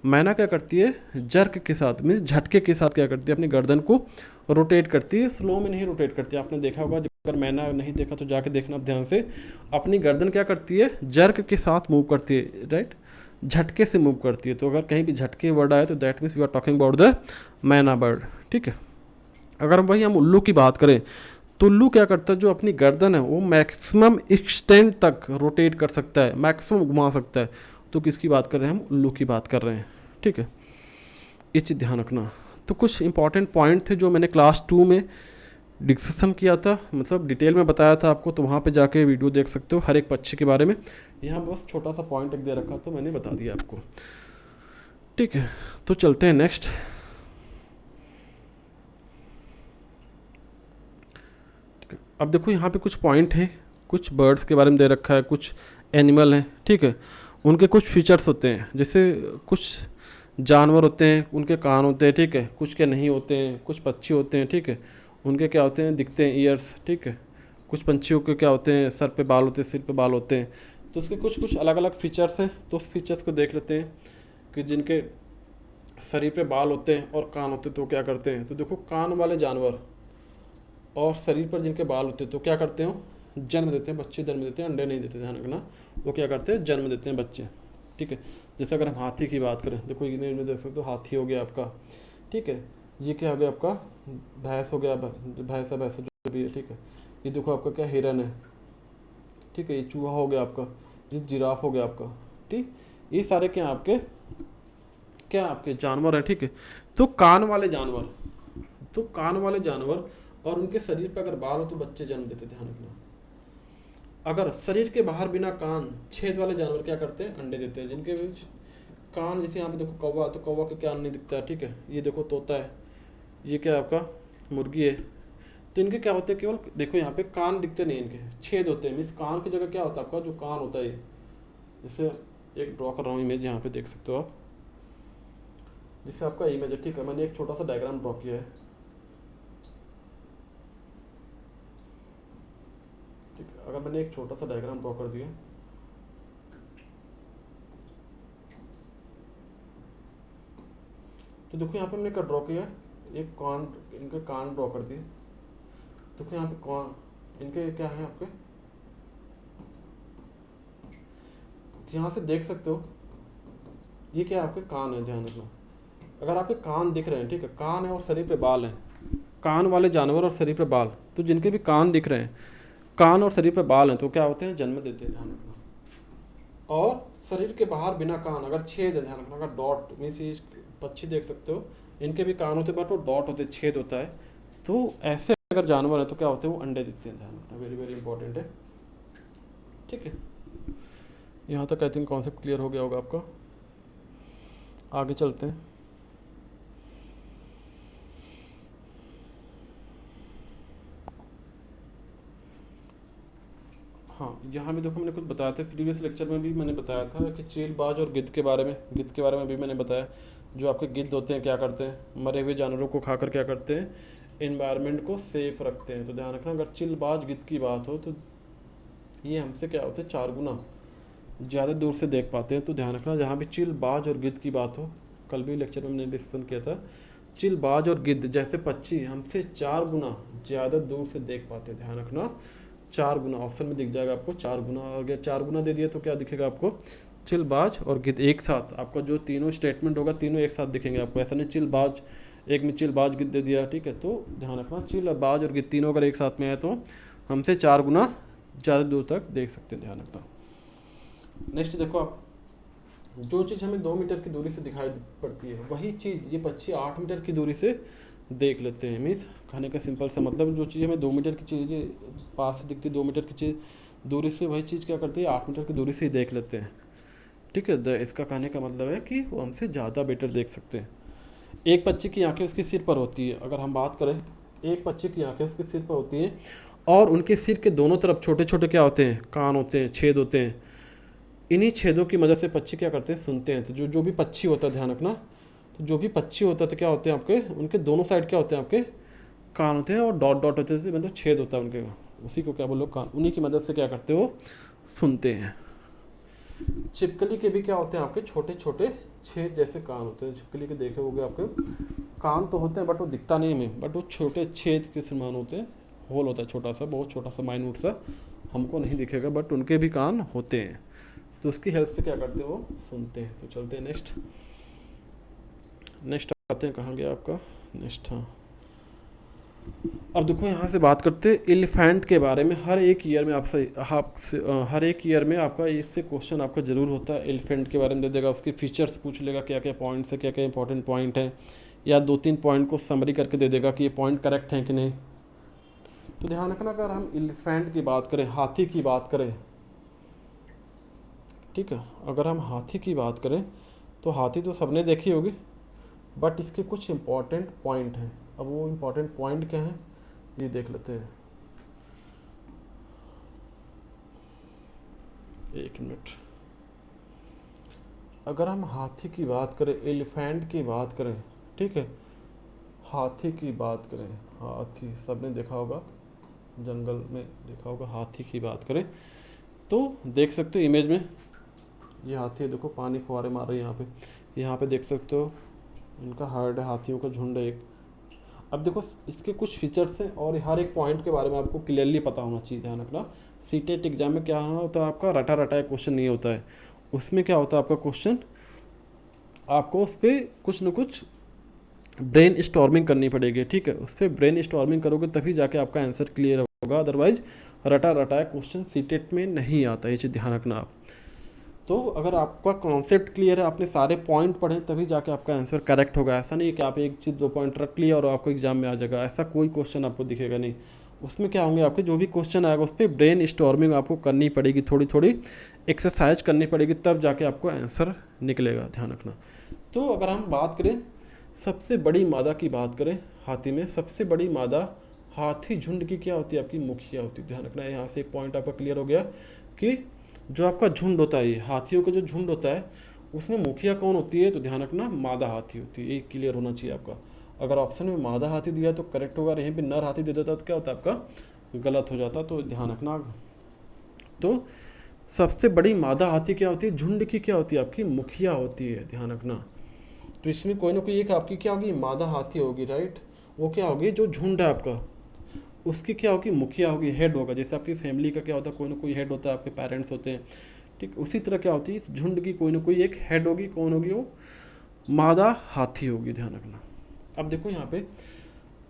मैना क्या करती है, जर्क के साथ में, झटके के साथ क्या करती है, अपनी गर्दन को रोटेट करती है, स्लो में नहीं रोटेट करती है। आपने देखा होगा, अगर मैना नहीं देखा तो जाके देखना ध्यान से, अपनी गर्दन क्या करती है, जर्क के साथ मूव करती है, राइट, झटके से मूव करती है। तो अगर कहीं भी झटके वर्ड आए तो that means we are talking about the myna bird, ठीक है। अगर वही हम उल्लू की बात करें, तो उल्लू क्या करता है, जो अपनी गर्दन है वो मैक्सिमम एक्सटेंड तक रोटेट कर सकता है, मैक्सिमम घुमा सकता है। तो किसकी बात कर रहे हैं हम, उल्लू की बात कर रहे हैं, ठीक है। ये चीज़ ध्यान रखना। तो कुछ इंपॉर्टेंट पॉइंट थे जो मैंने क्लास 2 में डिस्कशन किया था, मतलब डिटेल में बताया था आपको, तो वहाँ पे जाके वीडियो देख सकते हो हर एक पक्षी के बारे में। यहाँ बस छोटा सा पॉइंट एक दे रखा तो मैंने बता दिया आपको, ठीक है। तो चलते हैं नेक्स्ट। अब देखो यहाँ पे कुछ पॉइंट है, कुछ बर्ड्स के बारे में दे रखा है, कुछ एनिमल हैं, ठीक है, उनके कुछ फीचर्स होते हैं। जैसे कुछ जानवर होते हैं उनके कान होते हैं, ठीक है, कुछ के नहीं होते हैं, कुछ पक्षी होते हैं, ठीक है, उनके क्या होते हैं, दिखते हैं, ईयर्स, ठीक है, कुछ पंछियों के क्या होते हैं, सर पे बाल होते हैं, सिर पे बाल होते हैं। तो उसके कुछ कुछ अलग अलग फीचर्स हैं, तो उस फीचर्स को देख लेते हैं कि जिनके शरीर पे बाल होते हैं और कान होते हैं तो क्या करते हैं। तो देखो, कान वाले जानवर और शरीर पर जिनके बाल होते हैं तो क्या करते हो, जन्म देते हैं, बच्चे जन्म देते हैं, अंडे नहीं देते, ध्यान रखना। वो क्या करते हैं, जन्म देते हैं बच्चे, ठीक है। जैसे अगर हम हाथी की बात करें, देखो इमेज में देख सकते हो, हाथी हो गया आपका, ठीक है। ये क्या हो गया आपका, भैंस हो गया, भैंसा जो भी है, ठीक है। ये देखो आपका क्या, हिरन है, ठीक है। ये चूहा हो गया आपका, ये जिराफ हो गया आपका, ठीक। ये सारे क्या आपके जानवर हैं, ठीक है। तो कान वाले जानवर, तो कान वाले जानवर और उनके शरीर पर अगर बाल हो तो बच्चे जन्म देते, ध्यान रखना। अगर शरीर के बाहर बिना कान, छेद वाले जानवर क्या करते हैं, अंडे देते हैं। जिनके बीच कान, जैसे यहाँ पे देखो कौवा, तो कौवा के कान नहीं दिखता है, ठीक है। ये देखो तोता है, ये क्या है आपका, मुर्गी है। तो इनके क्या होते हैं, केवल देखो यहाँ पे कान दिखते नहीं, इनके छेद होते हैं। मीन्स कान की जगह क्या होता है आपका, जो कान होता है, जैसे एक ड्रॉ कर रहा हूँ इमेज, यहाँ पे देख सकते हो आप, जिससे आपका इमेज है, ठीक है। मैंने एक छोटा सा डायग्राम ड्रॉ किया है, ठीक है। अगर मैंने एक छोटा सा डायग्राम ड्रॉ कर दिया, तो देखो यहाँ पे मैंने क्या ड्रॉ किया, एक कान, इनके कान ड्रॉ कर दिए। देखो यहाँ पे कौन, इनके क्या है आपके, तो यहाँ से देख सकते हो, ये क्या आपके कान है, ध्यान रखना। अगर आपके कान दिख रहे हैं, ठीक है, कान है और शरीर पे बाल हैं, कान वाले जानवर और शरीर पे बाल, तो जिनके भी कान दिख रहे हैं, कान और शरीर पे बाल हैं, तो क्या होते हैं, जन्म देते हैं, ध्यान रखना। और शरीर के बाहर बिना कान, अगर छेद है, ध्यान रखना, अगर डॉट मीन्स, ये पक्षी देख सकते हो, इनके भी कान होते हैं बट वो डॉट होते हैं, छेद होता है। तो ऐसे अगर जानवर है तो क्या होते हैं, वो अंडे देते हैं, ध्यान रखना, वेरी वेरी इंपॉर्टेंट है, ठीक है। यहाँ तक आई थिंक कॉन्सेप्ट क्लियर हो गया होगा आपका। आगे चलते हैं। हाँ, यहाँ भी देखो मैंने कुछ बताया था, प्रीवियस लेक्चर में भी मैंने बताया था कि चीलबाज और गिद्ध के बारे में, गिद्ध के बारे में भी मैंने बताया। जो आपके गिद्ध होते हैं क्या करते हैं, मरे हुए जानवरों को खाकर क्या करते हैं, इन्वायरमेंट को सेफ रखते हैं। तो ध्यान रखना, अगर चीलबाज गिद्ध की बात हो तो ये हमसे क्या होते हैं, 4 गुना ज़्यादा दूर से देख पाते हैं। तो ध्यान रखना, जहाँ भी चीलबाज और गिद्ध की बात हो, कल भी लेक्चर में मैंने डिस्कशन किया था, चीलबाज और गिद्ध जैसे पक्षी हमसे 4 गुना ज़्यादा दूर से देख पाते हैं, ध्यान रखना। 4 गुना ऑप्शन में दिख जाएगा आपको, 4 गुना। और अगर 4 गुना दे दिया तो क्या दिखेगा आपको, चिलबाज और गिद्ध एक साथ। आपका जो तीनों स्टेटमेंट होगा, तीनों एक साथ दिखेंगे आपको, ऐसा नहीं चिलबाज एक में चिलबाज गिद्ध दे दिया, ठीक है। तो ध्यान रखना, चिलबाज और गिद्ध तीनों अगर एक साथ में है तो हमसे 4 गुना ज़्यादा दूर तक देख सकते हैं, ध्यान रखना। नेक्स्ट देखो आप, जो चीज़ हमें 2 मीटर की दूरी से दिखाई पड़ती है, वही चीज़ ये पक्षी 8 मीटर की दूरी से देख लेते हैं। मीन्स कहने का सिंपल सा मतलब, जो चीज़ हमें 2 मीटर की चीज़ पास से दिखती है, 2 मीटर की चीज़ दूरी से, वही चीज़ क्या करती है, 8 मीटर की दूरी से ही देख लेते हैं, ठीक है। इसका कहने का मतलब है कि वो हमसे ज़्यादा बेटर देख सकते हैं। एक पक्षी की आंखें उसके सिर पर होती है, अगर हम बात करें, एक पक्षी की आंखें उसके सिर पर होती हैं और उनके सिर के दोनों तरफ छोटे छोटे क्या होते हैं, कान होते हैं, छेद होते हैं। इन्हीं छेदों की मदद से पक्षी क्या करते हैं, सुनते हैं। तो जो जो भी पक्षी होता है, ध्यान रखना, तो जो भी पक्षी होता है तो क्या होते हैं आपके, उनके दोनों साइड क्या होते हैं आपके, कान होते हैं और डॉट डॉट होते हैं, मतलब छेद होता है उनके, उसी को क्या बोलो, कान। उन्हीं की मदद से क्या करते हो, सुनते हैं। छिपकली के भी क्या होते हैं आपके, छोटे छोटे छेद जैसे कान होते हैं। छिपकली के देखे होंगे आपके, कान तो होते हैं बट वो दिखता नहीं हमें, बट वो छोटे छेद के समान होते हैं, होल होता है छोटा सा, बहुत छोटा सा, माइन्यूट सा, हमको नहीं दिखेगा, बट उनके भी कान होते हैं। तो उसकी हेल्प से क्या करते हैं, वो सुनते हैं। तो चलते हैं नेक्स्ट। नेक्स्ट आते हैं, कहाँ गया आपका नेक्स्ट, हाँ। अब देखो यहाँ से बात करते हैं एलिफेंट के बारे में। हर एक ईयर में हर एक ईयर में आपका इससे क्वेश्चन आपका जरूर होता है। एलिफेंट के बारे में दे देगा, उसके फीचर्स पूछ लेगा, क्या क्या पॉइंट्स है, क्या क्या इंपॉर्टेंट पॉइंट है, या 2-3 पॉइंट को समरी करके दे देगा कि ये पॉइंट करेक्ट है कि नहीं। तो ध्यान रखना, अगर हम एलिफेंट की बात करें, हाथी की बात करें, ठीक है, अगर हम हाथी की बात करें तो हाथी तो सबने देखी होगी, बट इसके कुछ इम्पॉर्टेंट पॉइंट हैं। अब वो इम्पॉर्टेंट पॉइंट क्या हैं, ये देख लेते हैं। एक मिनट। अगर हम हाथी की बात करें, एलिफेंट की बात करें, ठीक है, हाथी की बात करें, हाथी सबने देखा होगा, जंगल में देखा होगा, हाथी की बात करें तो देख सकते हो इमेज में, ये हाथी है, देखो पानी फुहारे मार रहे हैं यहाँ पे देख सकते हो, इनका हर्ड है, हाथियों का झुंड है एक। अब देखो इसके कुछ फीचर्स हैं और हर एक पॉइंट के बारे में आपको क्लियरली पता होना चाहिए, ध्यान रखना। सीटेट एग्जाम में क्या होता है, आपका रटा रटा क्वेश्चन नहीं होता है, उसमें क्या होता है आपका क्वेश्चन, आपको उस पर कुछ न कुछ ब्रेन स्टॉर्मिंग करनी पड़ेगी, ठीक है, उस पर ब्रेन स्टॉर्मिंग करोगे तभी जाके आपका आंसर क्लियर होगा, अदरवाइज रटा रटा क्वेश्चन सीटेट में नहीं आता, ये चीज़ ध्यान रखना आप। तो अगर आपका कॉन्सेप्ट क्लियर है, आपने सारे पॉइंट पढ़े तभी जाके आपका आंसर करेक्ट होगा। ऐसा नहीं है कि आप एक चीज़ 2 पॉइंट रख लिया और आपको एग्जाम में आ जाएगा, ऐसा कोई क्वेश्चन आपको दिखेगा नहीं। उसमें क्या होंगे, आपके जो भी क्वेश्चन आएगा उस पर ब्रेन स्टॉर्मिंग आपको करनी पड़ेगी, थोड़ी थोड़ी एक्सरसाइज करनी पड़ेगी, तब जाके आपको आंसर निकलेगा, ध्यान रखना। तो अगर हम बात करें सबसे बड़ी मादा की बात करें, हाथी में सबसे बड़ी मादा हाथी झुंड की क्या होती है, आपकी मुखिया होती है, ध्यान रखना है। यहाँ से एक पॉइंट आपका क्लियर हो गया कि जो आपका झुंड होता है, ये हाथियों का जो झुंड होता है उसमें मुखिया कौन होती है, तो ध्यान रखना मादा हाथी होती है, ये क्लियर होना चाहिए आपका। अगर ऑप्शन में मादा हाथी दिया तो करेक्ट होगा, यहीं पे नर हाथी दे देता तो क्या होता है आपका गलत हो जाता, तो ध्यान रखना। तो सबसे बड़ी मादा हाथी क्या होती है, झुंड की क्या होती है, आपकी मुखिया होती है, ध्यान रखना। तो इसमें कोई ना कोई एक आपकी क्या होगी, मादा हाथी होगी, राइट, वो क्या होगी, जो झुंड है आपका उसकी क्या होगी, मुखिया होगी, हेड होगा। जैसे आपकी फैमिली का क्या होता है, कोई ना कोई हेड होता है, आपके पेरेंट्स होते हैं, ठीक, उसी तरह क्या होती है इस झुंड की कोई ना कोई एक हेड होगी, कौन होगी, वो मादा हाथी होगी, ध्यान रखना। अब देखो यहाँ पे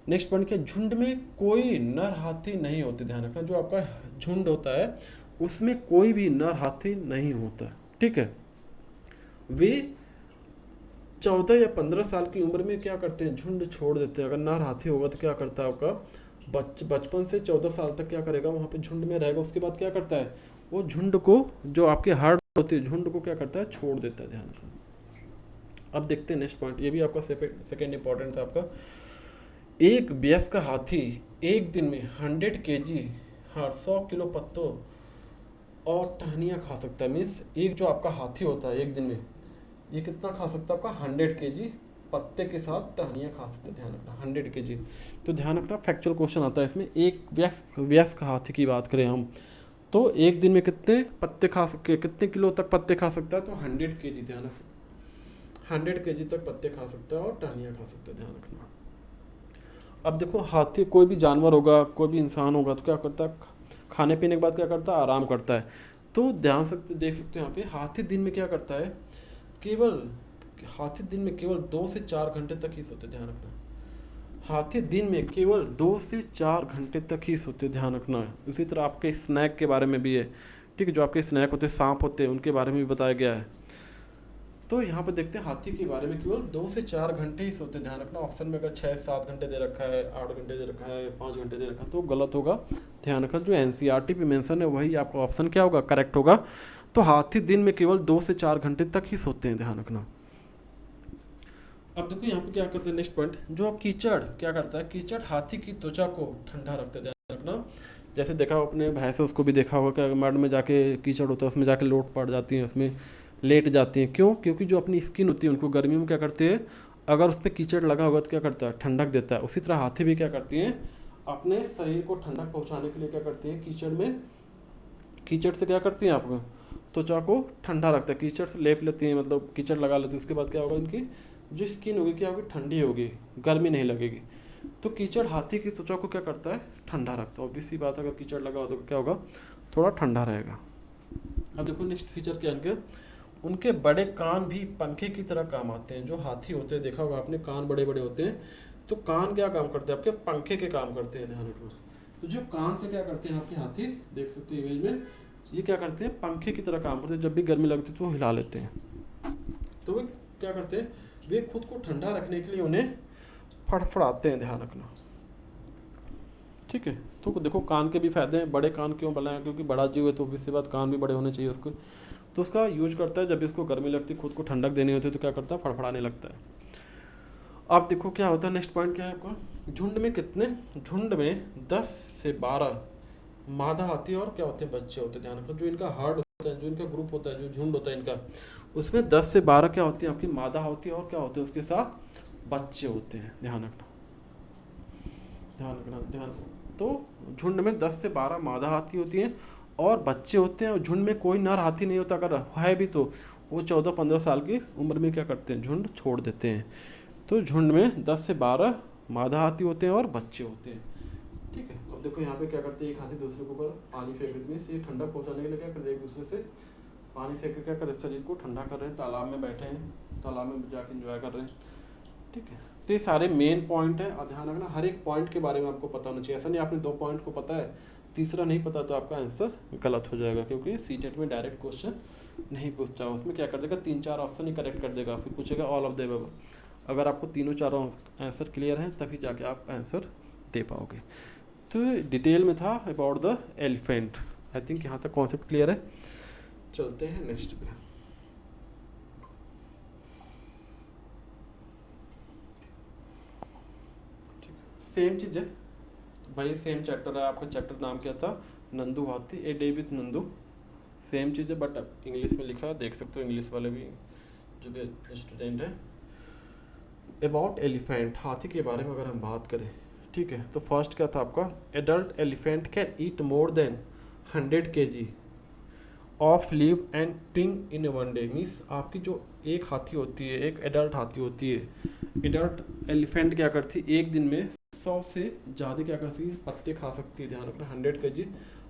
नेक्स्ट पॉइंट क्या, झुंड में कोई नर हाथी नहीं होते, ध्यान रखना। जो आपका झुंड होता है उसमें कोई भी नर हाथी नहीं होता, ठीक है। वे 14 या 15 साल की उम्र में क्या करते हैं, झुंड छोड़ देते हैं। अगर नर हाथी होगा तो क्या करता है आपका बचपन से 14 साल तक क्या करेगा, वहाँ पे झुंड में रहेगा, उसके बाद क्या करता है वो झुंड को, जो आपके हर्ड होती है झुंड को क्या करता है, छोड़ देता है, ध्यान रखना। अब देखते हैं नेक्स्ट पॉइंट, ये भी आपका सेकेंड इंपॉर्टेंट था आपका। एक वयस्क हाथी एक दिन में 100 kg, हाँ 100 किलो पत्तों और टहनियाँ खा सकता है। मीन्स एक जो आपका हाथी होता है एक दिन में ये कितना खा सकता है, आपका 100 kg पत्ते के साथ टहनियाँ खा सकते हैं, ध्यान रखना 100 kg। तो ध्यान रखना फैक्चुअल क्वेश्चन आता है इसमें। एक वयस्क हाथी की बात करें हम तो एक दिन में कितने पत्ते खा सकते, कितने किलो तक पत्ते खा सकता है, तो 100 kg, ध्यान रखना 100 kg तक पत्ते खा सकता है और टहनियाँ खा सकता है, ध्यान रखना। अब देखो हाथी कोई भी जानवर होगा, कोई भी इंसान होगा तो क्या करता है, खाने पीने के बाद क्या करता है, आराम करता है। तो ध्यान से देख सकते हो यहाँ पे हाथी दिन में क्या करता है, केवल हाथी दिन में केवल 2 से 4 घंटे तक ही सोते, ध्यान रखना। हाथी दिन में केवल 2 से 4 घंटे तक ही सोते, ध्यान रखना है। उसी तरह आपके स्नैक के बारे में भी है, ठीक है, जो आपके स्नैक होते हैं, सांप होते हैं, उनके बारे में भी बताया गया है। तो यहाँ पे देखते हैं हाथी के बारे में केवल 2 से 4 घंटे ही सोते, ध्यान रखना। ऑप्शन में अगर 6-7 घंटे दे रखा है, 8 घंटे दे रखा है, 5 घंटे दे रखा है तो गलत होगा, ध्यान रखना। जो एनसीईआरटी पे मेंशन है वही आपका ऑप्शन क्या होगा, करेक्ट होगा। तो हाथी दिन में केवल 2 से 4 घंटे तक ही सोते हैं, ध्यान रखना। अब देखो यहाँ पे क्या करते हैं नेक्स्ट पॉइंट, जो कीचड़ क्या करता है, कीचड़ हाथी की त्वचा को ठंडा रखता है, ध्यान रखना। जैसे देखा हो अपने भैंस है उसको भी देखा होगा कि मड में जाके कीचड़ होता है उसमें जाके लोट पड़ जाती हैं, उसमें लेट जाती हैं, क्यों, क्योंकि जो अपनी स्किन होती है उनको गर्मियों में क्या करते हैं, अगर उस पर कीचड़ लगा होगा तो क्या करता है, ठंडक देता है। उसी तरह हाथी भी क्या करती हैं, अपने शरीर को ठंडक पहुँचाने के लिए क्या करती हैं, कीचड़ से क्या करती हैं, आपको त्वचा को ठंडा रखता है, कीचड़ से लेप लेती हैं, मतलब कीचड़ लगा लेती है, उसके बाद क्या होगा, इनकी जो स्किन होगी क्या होगी, ठंडी होगी, गर्मी नहीं लगेगी। तो कीचड़ हाथी की त्वचा को क्या करता है, ठंडा रखता है। ऑब्वियस सी बात, अगर कीचड़ लगा हो तो क्या होगा, थोड़ा ठंडा रहेगा। अब देखो नेक्स्ट फीचर क्या है, उनके बड़े कान भी पंखे की तरह काम आते हैं। जो हाथी होते हैं देखा होगा आपने, कान बड़े बड़े होते हैं, तो कान क्या काम करते हैं, आपके पंखे के काम करते हैं, ध्यान रखना। तो जो कान से क्या करते हैं आपके हाथी, देख सकते हैं इमेज में, ये क्या करते हैं, पंखे की तरह काम करते हैं। जब भी गर्मी लगती है तो वो हिला लेते हैं। तो वे क्या करते हैं, वे खुद को ठंडा रखने के लिए उन्हें फड़फड़ाते हैं, ध्यान रखना, ठीक है। तो देखो कान के भी फायदे हैं। बड़े कान क्यों बनाए, क्योंकि बड़ा जीव है तो इससे बात कान भी बड़े होने चाहिए उसको। तो उसका यूज करता है जब भी इसको गर्मी लगती है, खुद को ठंडक देनी होती है तो क्या करता है, फड़फड़ाने लगता है। अब देखो क्या होता है, नेक्स्ट पॉइंट क्या है आपका, झुंड में कितने, झुंड में 10 से 12 मादा हाथी और क्या होते हैं, बच्चे होते हैं, ध्यान रखो। जो इनका हर्ड जो इनका ग्रुप होता है, जो झुंड होता है इनका, उसमें 10 से 12 क्या होती है आपकी मादा होती है, और क्या होते हैं उसके साथ बच्चे होते हैं। ध्यान रखना, ध्यान रखना, ध्यान। तो झुंड में 10 से 12 मादा हाथी होती हैं और बच्चे होते हैं, और झुंड में कोई नर हाथी नहीं होता, अगर है भी तो वो 14-15 साल की उम्र में क्या करते हैं, झुंड छोड़ देते हैं। तो झुंड में 10 से 12 मादा हाथी होते हैं और बच्चे होते हैं। ठीक है, अब देखो यहाँ पे क्या करते हैं, एक हाथी दूसरे के ऊपर पानी फेंक देते हैं, इससे ठंडक पहुँचाने के लिए क्या करते हैं, एक दूसरे से पानी फेंक के क्या कर रहे हैं, शरीर को ठंडा कर रहे हैं। तालाब में बैठे हैं, तालाब में जाके एंजॉय कर रहे हैं। ठीक है, तो ये सारे मेन पॉइंट है, और ध्यान रखना हर एक पॉइंट के बारे में आपको पता होना चाहिए। ऐसा नहीं आपने 2 पॉइंट को पता है, तीसरा नहीं पता तो आपका आंसर गलत हो जाएगा, क्योंकि सीटेट में डायरेक्ट क्वेश्चन नहीं पूछता, उसमें क्या कर देगा, 3-4 ऑप्शन ही करेक्ट कर देगा, फिर पूछेगा ऑल ऑफ द अबव। अगर आपको तीनों चारों आंसर क्लियर हैं तभी जाके आप आंसर दे पाओगे। तो डिटेल में था about the elephant. I think यहाँ तक कॉन्सेप्ट क्लियर है। चलते हैं नेक्स्ट पे। सेम चीज़ है भाई, सेम चैप्टर है आपका। चैप्टर नाम क्या था, नंदू हाथी, a day with Nandu. Same चीज़ है, बट अब इंग्लिश में लिखा है, देख सकते हो इंग्लिश वाले भी जो भी स्टूडेंट है। अबाउट एलिफेंट, हाथी के बारे में अगर हम बात करें, ठीक है, तो फर्स्ट क्या था आपका, adult elephant can eat more than 100 kg of leave and टिंग इन 1 day। मीन्स आपकी जो एक हाथी होती है, एक एडल्ट हाथी होती है, एडल्ट एलिफेंट क्या करती है, एक दिन में 100 से ज़्यादा क्या कर सकती है, पत्ते खा सकती है। ध्यान रखना 100 kg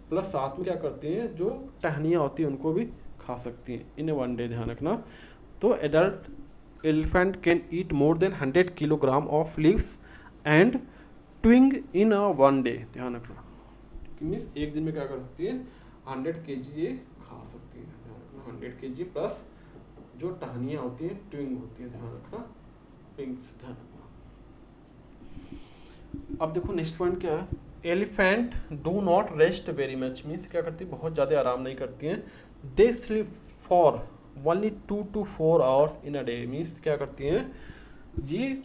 प्लस साथ में क्या करती हैं, जो टहनियाँ होती हैं उनको भी खा सकती हैं इन 1 day। ध्यान रखना, तो adult elephant can eat more than 100 kilogram of leaves and twig in 1 day। ध्यान रखना, मीन्स एक दिन में क्या कर सकती है, 100 kg ये खा सकती है। ध्यान रखना 100 kg प्लस जो टहनियाँ होती हैं, ट्विंग होती है। ध्यान रखना, ट्विंग्स, ध्यान रखना। अब देखो नेक्स्ट पॉइंट क्या है, elephant do not rest very much. Means क्या करती है, बहुत ज़्यादा आराम नहीं करती हैं। They sleep for only 2 to 4 hours in a day. Means क्या करती हैं, ये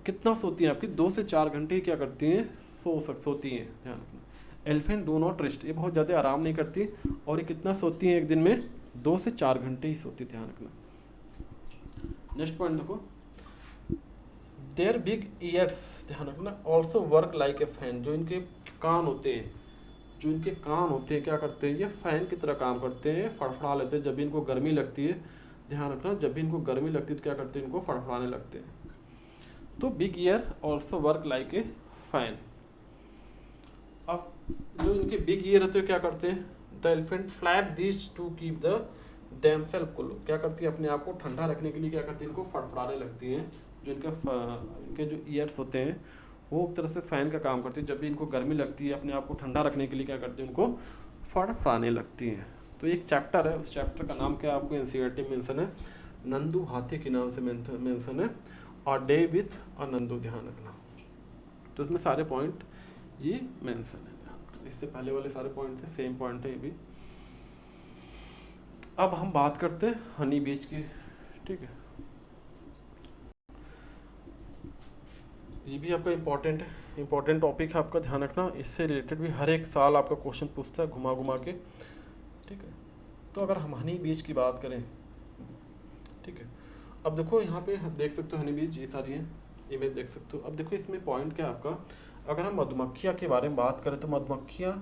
कितना सोती हैं आपकी, 2 से 4 घंटे क्या करती हैं, सोती हैं। ध्यान रखना, एलिफेंट डू नॉट रेस्ट, ये बहुत ज़्यादा आराम नहीं करती, और ये कितना सोती हैं एक दिन में, 2 से 4 घंटे ही सोती। ध्यान रखना। नेक्स्ट पॉइंट देखो, देयर बिग ईयर्स, ध्यान रखना, also work like a fan. जो इनके कान होते हैं, जो इनके कान होते हैं क्या करते हैं, ये फैन की तरह काम करते हैं, फड़फड़ा लेते हैं जब भी इनको गर्मी लगती है। ध्यान रखना, जब भी इनको गर्मी लगती है तो क्या करते हैं, इनको फड़फड़ाने लगते हैं। तो big year also work like a fan. अब जो इनके बिग ईयर होते हैं क्या करते हैं, the elephant flap this to keep the themselves cool. क्या करती है, अपने आप को ठंडा रखने के लिए क्या करती है, इनको फड़फड़ाने लगती हैं। जो इनके जो ईयर्स होते हैं वो एक तरह से फ़ैन का काम करती है, जब भी इनको गर्मी लगती है अपने आप को ठंडा रखने के लिए क्या करती है, उनको फड़फड़ाने लगती हैं। तो एक चैप्टर है, उस चैप्टर का नाम क्या है आपको एनसीईआरटी में मेंशन है, नंदू हाथी के नाम से मेंशन है, और डे विथ अ नंदू। ध्यान रखना, तो इसमें सारे पॉइंट ये मेंशन है, इससे पहले वाले सारे पॉइंट थे, सेम पॉइंट है ये भी। अब हम बात करते हैं हनी बीच की। ठीक है, ये भी आपका इम्पोर्टेंट है, इम्पोर्टेंट टॉपिक है आपका, ध्यान रखना। इससे रिलेटेड भी हर एक साल आपका क्वेश्चन पूछता है घुमा घुमा के। ठीक है, तो अगर हम हनी बीच की बात करें, ठीक है, अब देखो यहाँ पे देख सकते हो हनी बीच, ये सारी है इमेज देख सकते हो। अब देखो इसमें पॉइंट क्या है आपका, अगर हम मधुमक्खियाँ के बारे में बात करें तो मधुमक्खियाँ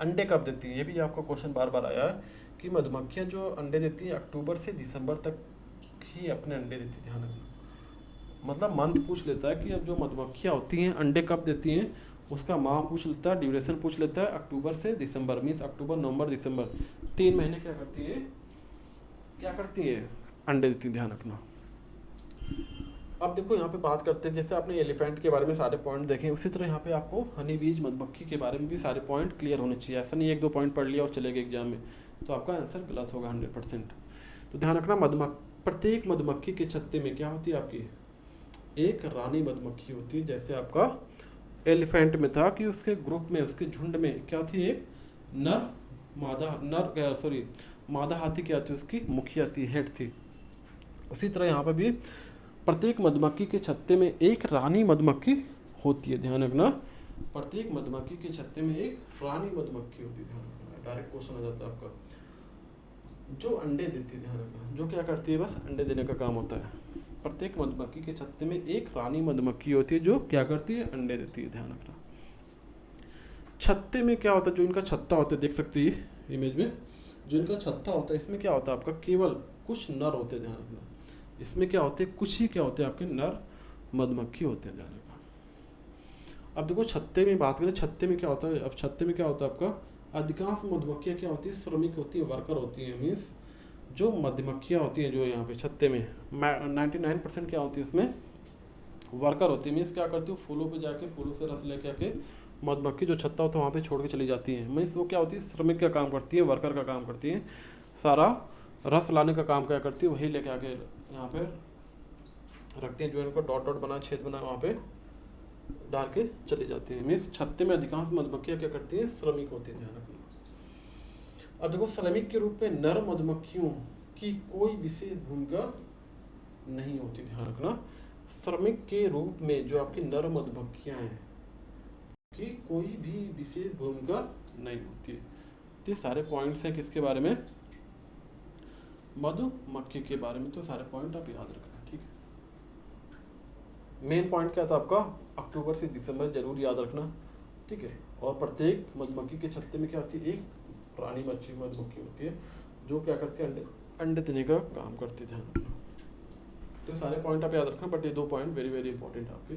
अंडे कब देती हैं, ये भी आपका क्वेश्चन बार बार आया है कि मधुमक्खियाँ जो अंडे देती हैं अक्टूबर से दिसंबर तक ही अपने अंडे देती हैं। ध्यान रखना, मतलब मंथ पूछ लेता है कि अब जो मधुमक्खियाँ होती हैं अंडे कब देती हैं, उसका माह पूछ लेता है, ड्यूरेशन पूछ लेता है, अक्टूबर से दिसंबर। मीन्स अक्टूबर नवंबर दिसंबर 3 महीने क्या करती है, अंडे देती हैं। ध्यान रखना। अब देखो यहाँ पे बात करते हैं, जैसे आपने एलिफेंट के बारे में सारे पॉइंट देखे, उसी तरह यहाँ पे आपको हनी बीज मधुमक्खी के बारे में भी सारे पॉइंट क्लियर होने चाहिए। ऐसा नहीं 1-2 पॉइंट पढ़ लिया और चले गए एग्जाम में, तो आपका आंसर गलत होगा 100%। तो ध्यान रखना, प्रत्येक मधुमक्खी के छत्ते में क्या होती है आपकी, एक रानी मधुमक्खी होती है। जैसे आपका एलिफेंट में था कि उसके ग्रुप में, उसके झुंड में क्या थी, एक मादा हाथी क्या थी, उसकी मुखिया थी, हेड थी। उसी तरह यहाँ पर भी प्रत्येक मधुमक्खी के छत्ते में एक रानी मधुमक्खी होती है। ध्यान रखना, प्रत्येक मधुमक्खी के छत्ते में एक रानी मधुमक्खी होती है। ध्यान रखना, डायरेक्ट क्वेश्चन आ जाता है आपका। जो अंडे देती है, ध्यान रखना, जो क्या करती है, बस अंडे देने का काम होता है। प्रत्येक मधुमक्खी के छत्ते में एक रानी मधुमक्खी होती है जो क्या करती है, अंडे देती है, ध्यान रखना। छत्ते में क्या होता है, जो इनका छत्ता होता है, देख सकते हैं इमेज में, जो इनका छत्ता होता है, इसमें क्या होता है आपका, केवल कुछ नर होते हैं, ध्यान रखना। इसमें क्या होते हैं, कुछ ही क्या होते हैं आपके नर मधुमक्खी होते हैं, ध्यान रखना। अब देखो छत्ते में बात करें, छत्ते में क्या होता है, अब छत्ते में क्या होता है आपका, अधिकांश मधुमक्खियाँ क्या होती है, श्रमिक होती है, वर्कर होती हैं। मीन्स जो मधुमक्खियाँ होती हैं जो यहाँ पे छत्ते में 99% क्या होती है उसमें वर्कर होती है। मीन्स क्या करती है, फूलों पे जाके फूलों से रस लेके आके मधुमक्खी जो छत्ता होता है वहाँ पे छोड़ के चली जाती है। मीन्स वो क्या होती है, श्रमिक का काम करती है, वर्कर का काम करती है। सारा रस लाने का काम क्या करती है, वही लेके आके यहाँ पे रखती हैं, जो इनको डॉट डॉट बना छेद बना वहाँ पे डाल के चली जाती है। मीन्स छत्ते में अधिकांश मधुमक्खियाँ क्या करती हैं, श्रमिक होती है, ध्यान रखना। अब देखो श्रमिक के रूप में नर मधुमक्खियों की कोई विशेष भूमिका नहीं होती, ध्यान रखना। श्रमिक के रूप में जो आपकी नर मधुमक्खियां हैं की कोई भी विशेष भूमिका नहीं होती है। तो ये सारे पॉइंट्स हैं किसके बारे में, मधुमक्खी के बारे में। तो सारे पॉइंट आप याद रखना, ठीक है। मेन पॉइंट क्या था आपका, अक्टूबर से दिसंबर जरूर याद रखना, ठीक है। और प्रत्येक मधुमक्खी के छत्ते में क्या होती है, एक रानी मधुमक्खी होती है जो क्या करती है, अंडे देने का काम करती है, ध्यान रखना। तो सारे पॉइंट आप याद रखना, बट ये 2 पॉइंट वेरी वेरी इंपॉर्टेंट है आपके,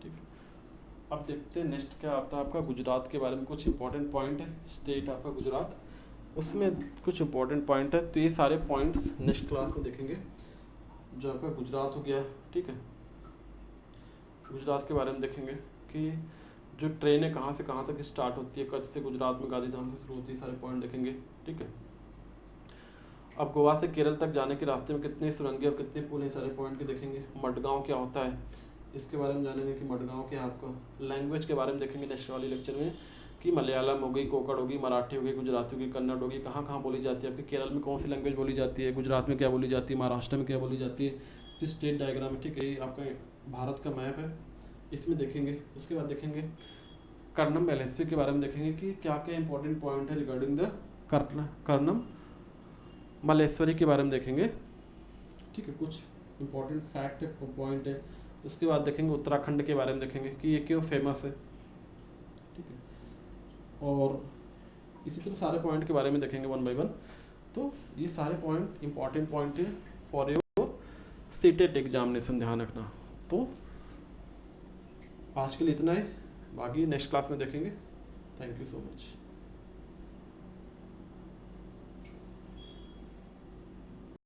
ठीक है। अब देखते हैं नेक्स्ट क्या आता है आपका, गुजरात के बारे में कुछ इंपॉर्टेंट पॉइंट है। स्टेट आपका गुजरात, उसमें कुछ इंपॉर्टेंट पॉइंट है। तो ये सारे पॉइंट्स नेक्स्ट क्लास में देखेंगे। जो आपका गुजरात हो गया, ठीक है, गुजरात के बारे में देखेंगे कि जो ट्रेनें कहाँ से कहाँ तक स्टार्ट होती है, कच्छ से गुजरात में गांधीधाम से शुरू होती है, सारे पॉइंट देखेंगे, ठीक है। अब गोवा से केरल तक जाने के रास्ते में कितने सुरंगें और कितने पुल हैं, सारे पॉइंट के देखेंगे। मडगांव क्या होता है, इसके बारे में जानेंगे कि मडगांव क्या है आपका। लैंग्वेज के बारे में देखेंगे नेक्स्ट वाली लेक्चर में कि मलयालम हो गई, कोंकण होगी, मराठी होगी, गुजराती होगी, कन्नड़ होगी, कहाँ कहाँ बोली जाती है आपके। केरल में कौन सी लैंग्वेज बोली जाती है, गुजरात में क्या बोली जाती है, महाराष्ट्र में क्या बोली जाती है। तो स्टेट डायग्राम है, ठीक है, ये आपका भारत का मैप है, इसमें देखेंगे। उसके बाद देखेंगे कर्नम मैलेस्वी के बारे में देखेंगे कि क्या क्या इंपॉर्टेंट पॉइंट है रिगार्डिंग द कर्नम मलेश्वरी के बारे में देखेंगे, ठीक है, कुछ इंपॉर्टेंट फैक्ट है, पॉइंट है। उसके बाद देखेंगे उत्तराखंड के बारे में देखेंगे कि ये क्यों फेमस है, ठीक है। और इसी तरह सारे पॉइंट के बारे में देखेंगे 1 बाय 1। तो ये सारे पॉइंट इंपॉर्टेंट पॉइंट है फॉर योर सीटेट एग्जामिनेशन, ध्यान रखना। तो आज के लिए इतना है, बाकी नेक्स्ट क्लास में देखेंगे। Thank you so much.